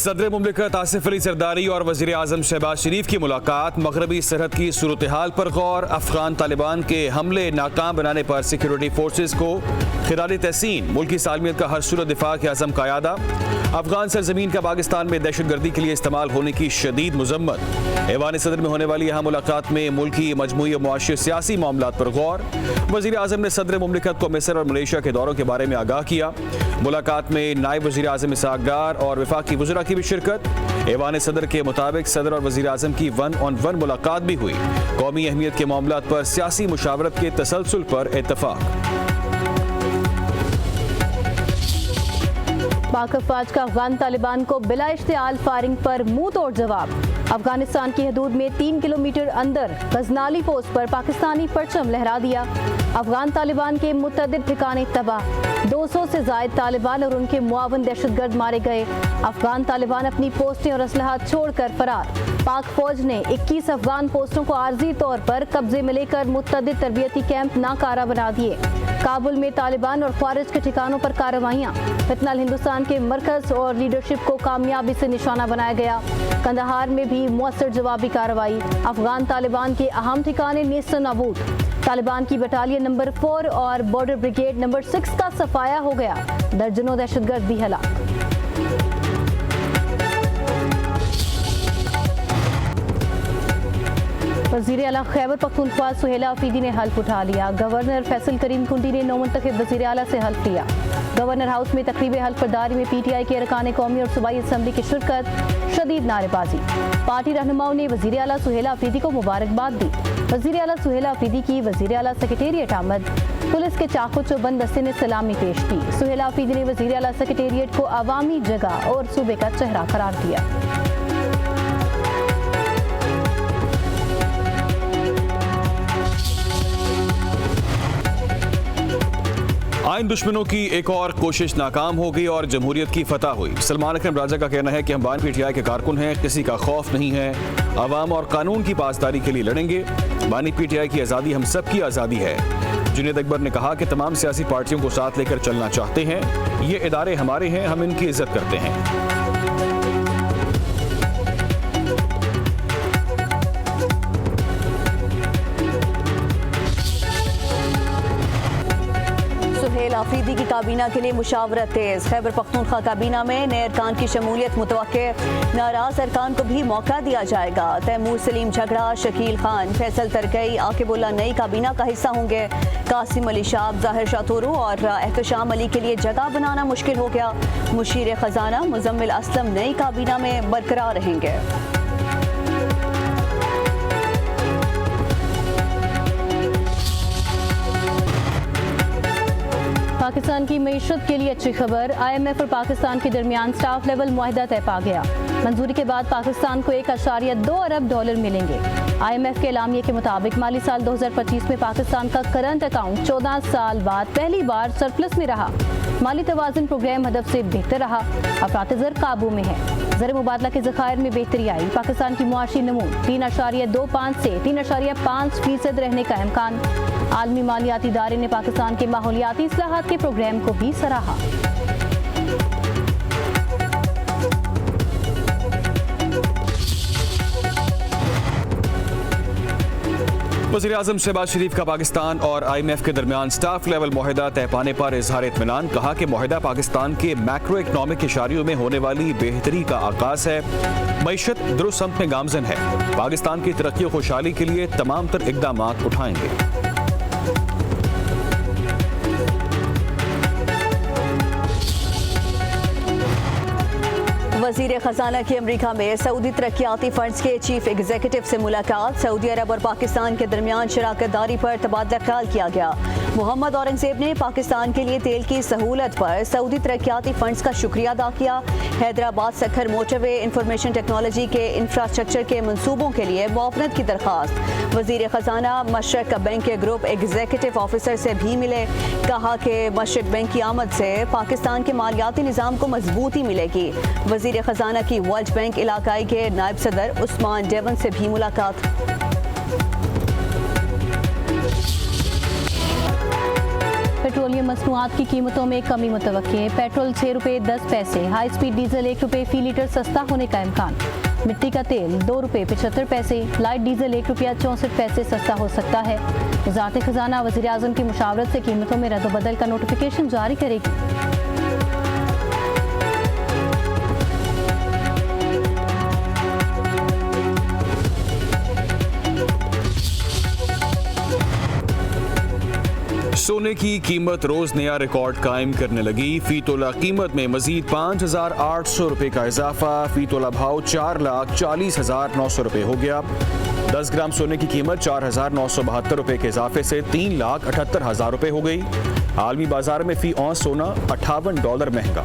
सदर मुमलिकत आसिफ अली जरदारी और वज़ीर आज़म शहबाज शरीफ की मुलाकात। मगरबी सरहद की सूरत हाल पर गौर। अफगान तालिबान के हमले नाकाम बनाने पर सिक्योरिटी फोर्सेज को खिराली तहसीन। मुल्की सालमियत का हर सूरत दिफा के अज़म का यादा। अफगान सरजमीन का पाकिस्तान में दहशतगर्दी के लिए इस्तेमाल होने की शदीद मुजम्मत। ऐवान सदर में होने वाली यहाँ मुलाकात में मुल्की मजमूई और मुआशी सियासी मामलात पर गौर। वज़ीर आज़म ने सदर मुमलिकत को मिस्र और मलेशिया के दौरों के बारे में आगाह किया। मुलाकात में नायब वज़ीर आज़म इसहाक डार और वफाकी वज़रा की भी शिरकत। ऐवान सदर के मुताबिक सदर और वज़ीर आज़म की 1-on-1 मुलाकात भी हुई। कौमी अहमियत के मामलात पर सियासी मुशावरत के तसलसल पर इत्तफाक। पाक अफवाज का अफगान तालिबान को बिला इश्तिआल फायरिंग पर मुंह तोड़ जवाब। अफगानिस्तान की हदूद में 3 किलोमीटर अंदर गजनाली पोस्ट पर पाकिस्तानी परचम लहरा दिया। अफगान तालिबान के मुतअद्दिद ठिकाने तबाह। 200 से जायद तालिबान और उनके मुआवन दहशतगर्द मारे गए। अफगान तालिबान अपनी पोस्टें और असलहा छोड़कर फरार। पाक फौज ने 21 अफगान पोस्टों को आर्जी तौर पर कब्जे में लेकर मुतअद्दिद तरबियती कैंप नाकारा बना दिए। काबुल में तालिबान और ख्वारिज के ठिकानों पर कार्रवाइयाँ। फितनल हिंदुस्तान के मरकज और लीडरशिप को कामयाबी से निशाना बनाया गया। कंदहार में भी मुअस्सर जवाबी कार्रवाई। अफगान तालिबान के अहम ठिकाने नेस्त नाबूद। तालिबान की बटालियन नंबर 4 और बॉर्डर ब्रिगेड नंबर 6 का सफाया हो गया। दर्जनों दहशतगर्द भी हलाक। वज़ीर आला खैबर पख्तूनख्वा सुहेला अफरीदी ने हल्फ उठा लिया। गवर्नर फैसल करीम कुंडी ने नौमुंतखब वज़ीर आला से हल्फ लिया। गवर्नर हाउस में तकरीब हल्फ बर्दारी में PTI के अरकान कौमी और सूबाई असम्बली की शिरकत। शदीद नारेबाजी। पार्टी रहनुमाओं ने वज़ीर आला सुहेला अफरीदी को मुबारकबाद दी। वज़ीर आला सुहेला अफरीदी की वज़ीर आला सेक्रेटेरिएट आमद। पुलिस के चाकू चौबंद दस्ते ने सलामी पेश की। सुहेला अफरीदी ने वज़ीर आला सेक्रेटेरिएट को अवामी जगह और सूबे का चेहरा करार दिया। आइन दुश्मनों की एक और कोशिश नाकाम हो गई और जमहूरियत की फतह हुई। सलमान अकरम राजा का कहना है कि हम बानी PTI के कारकुन हैं, किसी का खौफ नहीं है, अवाम और कानून की पासदारी के लिए लड़ेंगे। बानी PTI की आज़ादी हम सब की आज़ादी है। जुनैद अकबर ने कहा कि तमाम सियासी पार्टियों को साथ लेकर चलना चाहते हैं। ये इदारे हमारे हैं, हम इनकी इज्जत करते हैं। अफरीदी की काबीना के लिए मुशावरत तेज। खैबर पख्तूनख्वा काबीना में नए अरकान की शमूलियत मुतवक्के। नाराज अरकान को भी मौका दिया जाएगा। तैमूर सलीम झगड़ा, शकील खान, फैसल तरकई, आकिबुल्ला नई काबीना का हिस्सा होंगे। कासिम अली शाह, ज़ाहिर शाह तोरू और एहतशाम अली के लिए जगह बनाना मुश्किल हो गया। मुशीर खजाना मुजम्मिल असलम नई काबीना में बरकरार रहेंगे। पाकिस्तान की मईशत के लिए अच्छी खबर। IMF और पाकिस्तान के दरमियान स्टाफ लेवल मुआहदा तय पा गया। मंजूरी के बाद पाकिस्तान को $1.2 अरब मिलेंगे। IMF के एलामिये के मुताबिक माली साल 2025 में पाकिस्तान का करंट अकाउंट 14 साल बाद पहली बार सरप्लस में रहा। माली तवाज़ुन प्रोग्राम हदफ से बेहतर रहा। अफरात ज़र काबू में है। ज़र मुबादला के ज़खायर में बेहतरी आई। पाकिस्तान की मुआशी नमू 3.25 से 3.5% रहने का इम्कान। आलमी मालियाती इदारे ने पाकिस्तान के माहौलियाती इस्लाहात के प्रोग्राम को भी सराहा। वज़ीर आज़म शहबाज शरीफ का पाकिस्तान और IMF के दरमियान स्टाफ लेवल मुआहदा तय पाने पर इजहार इत्मीनान। कहा कि मुआहदा पाकिस्तान के मैक्रो इकनॉमिक इशारियों में होने वाली बेहतरी का आगाज है। मईशत दुरुस्त समत में गामजन है। पाकिस्तान की तरक्की और खुशहाली के लिए तमाम तर इक़दाम उठाएंगे। वज़ीर ख़ज़ाना की अमरीका में सऊदी तरक्याती फंड्स के चीफ एग्जीक्यूटिव से मुलाकात। सऊदी अरब और पाकिस्तान के दरमियान शराकत दारी पर तबादला ख्याल किया गया। मोहम्मद औरंगज़ेब ने पाकिस्तान के लिए तेल की सहूलत पर सऊदी तरक्याती फंड्स का शुक्रिया अदा किया। Hyderabad Sukkur motorway information technology के इंफ्रास्ट्रक्चर के मंसूबों के लिए मुआवनत की दरख्वास्त। वज़ीर ख़ज़ाना मशरक बैंक के ग्रुप एग्जीक्यूटिव ऑफिसर से भी मिले। कहा कि मशरक बैंक की आमद से पाकिस्तान के मालियाती निज़ाम को मजबूती मिलेगी। वज़ीर ख़ज़ाना की वर्ल्ड बैंक इलाकाई के नायब सदर उस्मान डेवन से भी मुलाकात। पेट्रोलियम मसनूआत की कीमतों में कमी मुतवक्के। पेट्रोल 6 रुपये 10 पैसे, हाई स्पीड डीजल 1 रुपये फी लीटर सस्ता होने का इम्कान। मिट्टी का तेल 2 रुपये 75 पैसे, लाइट डीजल 1 रुपया 64 पैसे सस्ता हो सकता है। वज़ारत खजाना वज़ीर आज़म की मुशावरत से कीमतों में रद्द-बदल का नोटिफिकेशन जारी करेगी। सोने की कीमत रोज नया रिकॉर्ड कायम करने लगी। फी तोला कीमत में मजीद 5,800 रुपये का इजाफा। फी तोला भाव 4,40,900 रुपये हो गया। 10 ग्राम सोने की कीमत 4,972 रुपये के इजाफे से 3,78,000 रुपये हो गई। आलमी बाजार में फी औंस सोना $58 महंगा।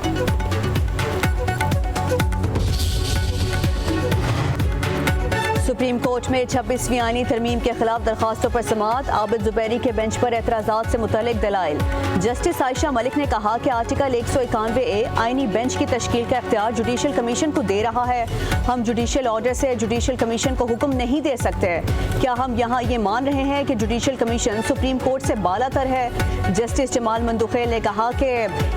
सुप्रीम कोर्ट में 26वीं आईनी तरमीम के खिलाफ दरखास्तों पर समाअत। आबिद जुबैरी के बेंच पर एतराज़ात से मुतल्लिक दलाइल। जस्टिस आयशा मलिक ने कहा कि आर्टिकल 191A आईनी बेंच की तश्कील का इख्तियार जुडिशल कमीशन को दे रहा है। हम जुडिशल ऑर्डर से जुडिशल कमीशन को हुक्म नहीं दे सकते। क्या हम यहाँ ये मान रहे हैं कि जुडिशल कमीशन सुप्रीम कोर्ट से बालातर है? जस्टिस जमाल मंदुखेल ने कहा कि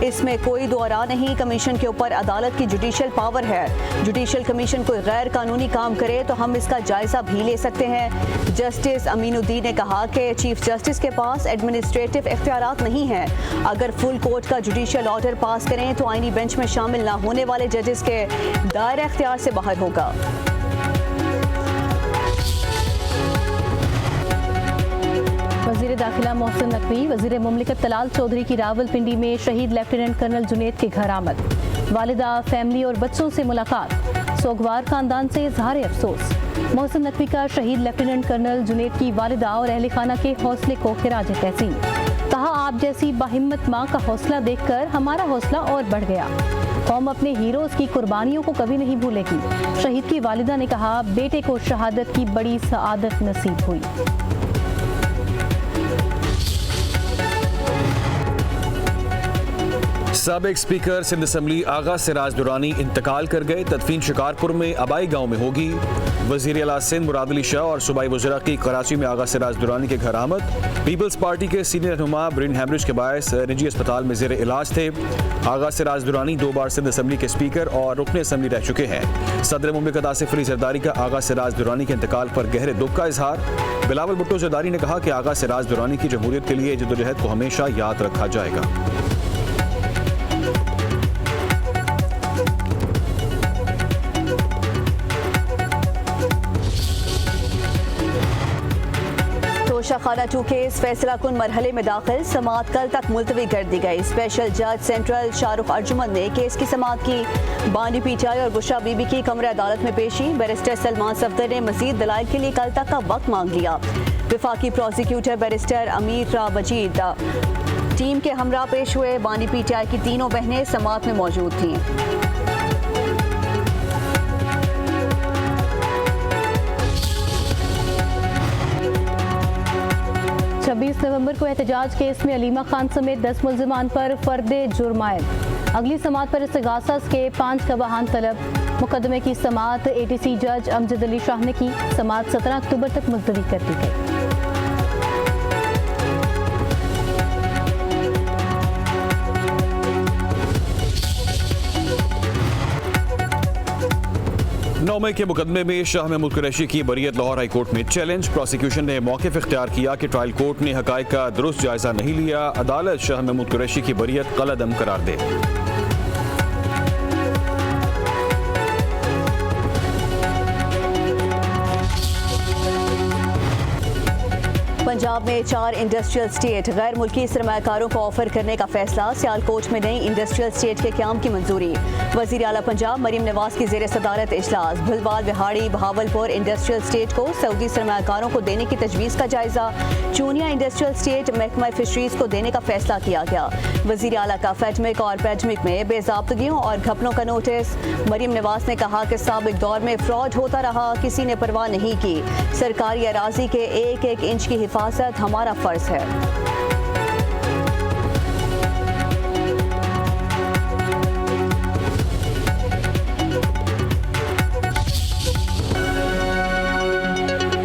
इसमें कोई दो राय नहीं, कमीशन के ऊपर अदालत की जुडिशल पावर है। जुडिशल कमीशन कोई गैर कानूनी काम करे तो हम इसका जायजा भी ले सकते हैं। जस्टिस अमीनुद्दीन ने कहा कि चीफ जस्टिस के पास एडमिनिस्ट्रेटिव इख्तियारात नहीं है। अगर फुल कोर्ट का जुडिशियल ऑर्डर पास करें तो आईनी बेंच में शामिल न होने वाले जजेस के दायरे इख्तियार से बाहर होगा। वज़ीर दाखिला मोहसिन नकवी, वज़ीर मुमलिकत तलाल चौधरी की रावलपिंडी में शहीद लेफ्टिनेंट कर्नल जुनैद के घर आमद। वालिदा, फैमिली और बच्चों से मुलाकात। सोगवार खानदान से इजहार अफसोस। मोहसिन नकवी का शहीद लेफ्टिनेंट कर्नल जुनैद की वालिदा और अहले खाना के हौसले को खिराज तहसीन। कहा, आप जैसी बाहिम्मत माँ का हौसला देखकर हमारा हौसला और बढ़ गया। कौम अपने हीरोज़ की कुर्बानियों को कभी नहीं भूलेगी। शहीद की वालिदा ने कहा, बेटे को शहादत की बड़ी सआदत नसीब हुई। साबिक स्पीकर सिंध असम्बली आगा सिराज दुरानी इंतकाल कर गए। तदफीन शिकारपुर में आबाई गांव में होगी। वज़ीर आला सिंध मुराद अली शाह और सूबाई वज़रा की कराची में आगा सिराज दुरानी के घर आमद। पीपल्स पार्टी के सीनियर रहनुमा ब्रेन हैमरेज के बायस निजी अस्पताल में ज़ेर इलाज थे। आगा सिराज दुरानी 2 बार सिंध असम्बली के स्पीकर और रुकन असम्बली रह चुके हैं। सदर मुमलिकत आसिफ अली जरदारी का आगा सिराज दुरानी के इंतकाल पर गहरे दुख का इजहार। बिलावल भुट्टो जरदारी ने कहा कि आगा सिराज दुरानी की जमहूरियत के लिए जद्दोजहद को हमेशा याद रखा जाएगा। तोशाखाना 2 केस फैसला कुन मरहले में दाखिल। समाअत कल तक मुलतवी कर दी गई। स्पेशल जज सेंट्रल शाहरुख अर्जुमन ने केस की समाअत की। बानी पीटाई और बुशरा बीबी की कमरे अदालत में पेशी। बैरिस्टर सलमान सफदर ने मजीद दलाइल के लिए कल तक का वक्त मांग लिया। विफाकी प्रोसिक्यूटर बैरिस्टर अमीर रा मजीद टीम के हमरा पेश हुए। बानी पीटाई की तीनों बहनें समाअत में मौजूद थीं। 26 नवंबर को एहतजाज केस में अलीमा खान समेत 10 मुल्जिमान पर फर्दे जुर्मायत। अगली समाअत पर इस्तिगासा के 5 गवाहान तलब। मुकदमे की समाअत ATC जज अमजद अली शाह ने की। समाअत 17 अक्टूबर तक मुलतवी कर दी गई। नौमे के मुकदमे में शाह महमूद कुरैशी की बरियत लाहौर हाई कोर्ट में चैलेंज। प्रोसिक्यूशन ने मौक़िफ़ इख्तियार किया कि ट्रायल कोर्ट ने हक़ाइक़ का दुरुस्त जायजा नहीं लिया। अदालत शाह महमूद कुरैशी की बरियत कलअदम करार दे। पंजाब में 4 इंडस्ट्रियल स्टेट गैर मुल्की सरमायाकारों को ऑफर करने का फैसला। सियालकोट में नई इंडस्ट्रियल स्टेट के क़याम की मंजूरी। वज़ीर आला पंजाब मरीम नवाज की ज़ेर सदारत इजलास। भुलवाल, बिहाड़ी, बहावलपुर इंडस्ट्रियल स्टेट को सऊदी सरमायाकारों को देने की तजवीज़ का जायजा। चूनिया इंडस्ट्रियल स्टेट महकमा फिशरीज को देने का फैसला किया गया। वज़ीर आला का फैटमिक और पैटमिक में बेज़ाब्तगियों और घपलों का नोटिस। मरीम नवाज ने कहा कि साबिक दौर में फ्रॉड होता रहा, किसी ने परवाह नहीं की। सरकारी अराजी के एक एक इंच की हिफाजत हमारा फ़र्ज है।